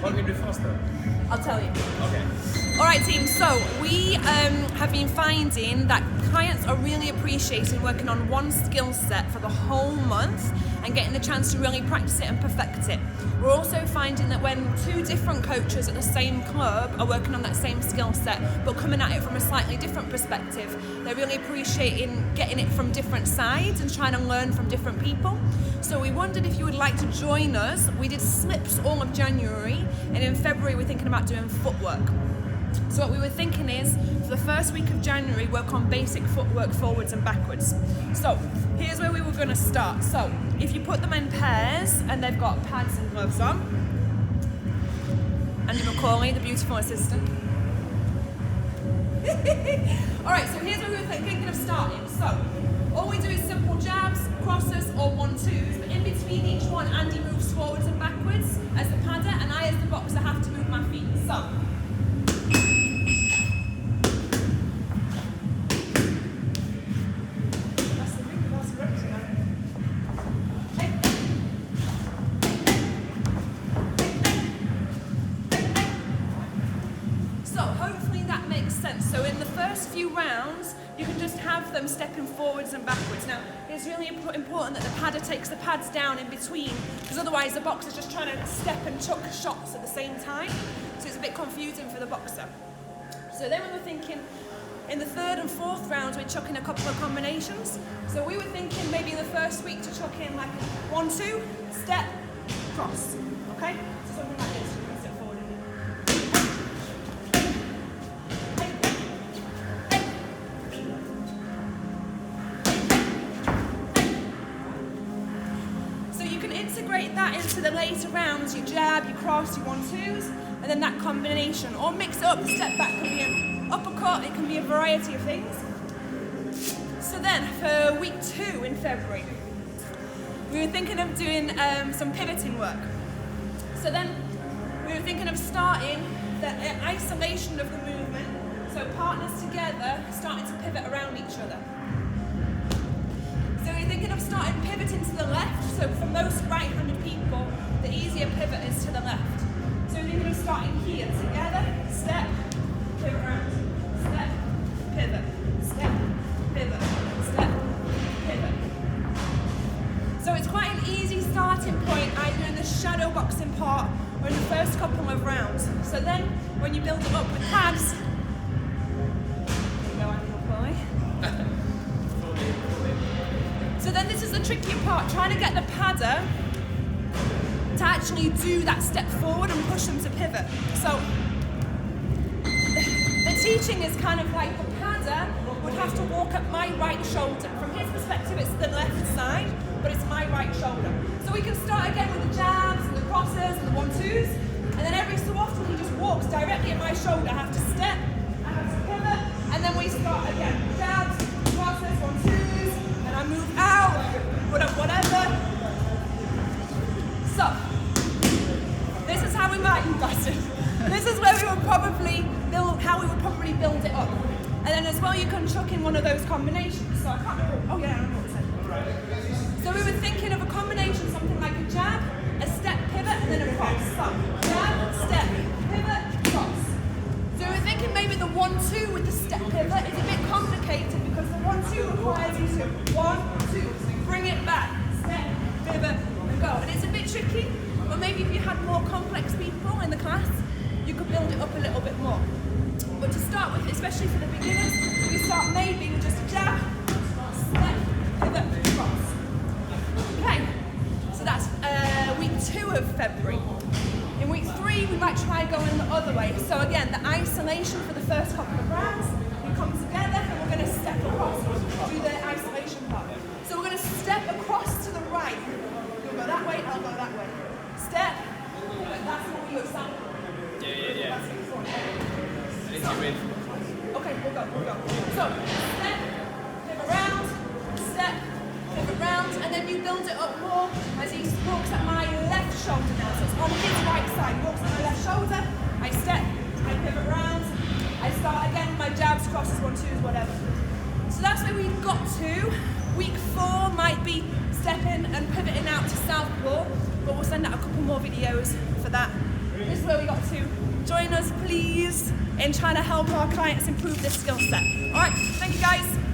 What can we do faster? I'll tell you. Okay. All right, team. So we have been finding that clients are really appreciating working on one skill set for the whole month and getting the chance to really practice it and perfect it. We're also finding that when two different coaches at the same club are working on that same skill set but coming at it from a slightly different perspective, they're really appreciating getting it from different sides and trying to learn from different people. So we wondered if you would like to join us. We did slips all of January, and in February we're thinking about doing footwork. So what we were thinking is, for the first week of January, work on basic footwork forwards and backwards. So here's where we were going to start. So if you put them in pairs and they've got pads and gloves on, Andy Macaulay, the beautiful assistant. All right, so here's where we were thinking of starting. So all we do is simple jabs, crosses or 1-2s, but in between each one, Andy moves forwards and backwards as the padder, and I as the boxer have to move my feet. So So in the first few rounds, you can just have them stepping forwards and backwards. Now, it's really important that the padder takes the pads down in between, because otherwise the boxer's just trying to step and chuck shots at the same time. So it's a bit confusing for the boxer. So then we were thinking, in the third and fourth rounds, we're chucking a couple of combinations. So we were thinking maybe in the first week to chuck in like 1-2, step, cross. Okay? So something like this. You can step forward and integrate that into the later rounds, your jab, your cross, your 1-2s, and then that combination. Or mix it up, the step back can be an uppercut, it can be a variety of things. So then, for week 2 in February, we were thinking of doing some pivoting work. So then, we were thinking of starting the isolation of the movement, so partners together, starting to pivot around each other. So we're thinking of starting pivoting to the left. So for most right-handed people, the easier pivot is to the left. So we're thinking of starting here, together, step, pivot around, step, pivot, step, pivot, step, pivot. So it's quite an easy starting point, either in the shadow boxing part or in the first couple of rounds. So then, when you build it up with pads, there you go, Andy Macaulay. So then this is the trickier part, trying to get the padder to actually do that step forward and push them to pivot. So the teaching is kind of like the padder would have to walk up my right shoulder. From his perspective, it's the left side, but it's my right shoulder. So we can start again with the jabs and the crosses and the 1-2s, and then every so often he just walks directly at my shoulder. I have to step, I have to pivot, and then we start again. Jabs, crosses, 1-2s, I move out, whatever. So, this is how we might be battered. This is where we would probably build, how we would probably build it up. And then as well, you can chuck in one of those combinations. So I can't remember, oh yeah, I know what to say. So we were thinking of a combination, something like a jab, a step pivot, and then a cross. So, jab, step, pivot, cross. So we were thinking maybe the 1-2 with the step pivot is a bit complicated because the 1-2 requires you to 1-2, bring it back, step, pivot, and go. And it's a bit tricky, but maybe if you had more complex people in the class, you could build it up a little bit more. But to start with, especially for the beginners, we start maybe with just a jab, step, pivot, cross. Okay, so that's week 2 of February. In week 3, we might try going the other way. So again, the isolation for the first couple of rounds, we come together and we're going to step across, do the isolation part. So we're going to step across to the right. You'll go that way, I'll go that way. Step, that's what we use. Yeah. So, okay, we'll go. So, step, pivot round, step, pivot round, and then you build it up more as he walks at my left shoulder now. So it's on his right side, walks at my left shoulder, I step, I pivot round, I start again, my jabs, crosses, 1-2s, whatever. So that's where we got to. Week 4 might be stepping and pivoting out to southpaw, but we'll send out a couple more videos for that this is where we got to. Join us, please, in trying to help our clients improve this skill set. All right, thank you guys.